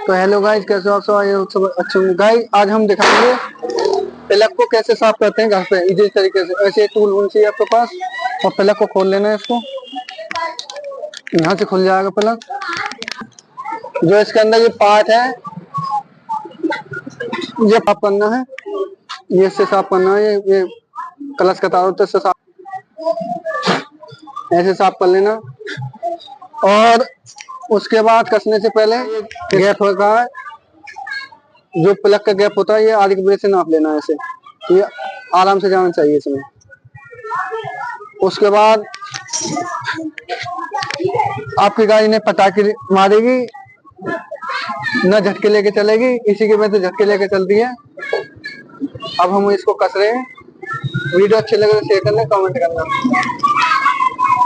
तो hello guys, कैसे हो आप सब अच्छे होंगे। गाइस आज हम दिखाएंगे प्लग को कैसे साफ करते हैं घर पे इजी तरीके से। ऐसे टूल होना चाहिए आपके पास और प्लग को खोल लेना है। इसको यहाँ से खुल जाएगा प्लग। जो इसके अंदर ये पार्ट है ये साफ करना है, ये इससे साफ करना है। ये क्लच का तार होता है, इससे साफ ऐसे साफ कर लेना। और उसके बाद कसने से पहले गैप होता है, जो प्लग का गैप होता है, ये आधी की से नाप लेना है। ऐसे ये आराम से जाना चाहिए इसमें। उसके बाद आपकी गाड़ी ने पटाखे मारेगी ना, झटके लेके चलेगी। इसी के वजह से झटके लेके चलती है। अब हम इसको कस रहे हैं। वीडियो अच्छे लगे तो शेयर करना, कमेंट करना।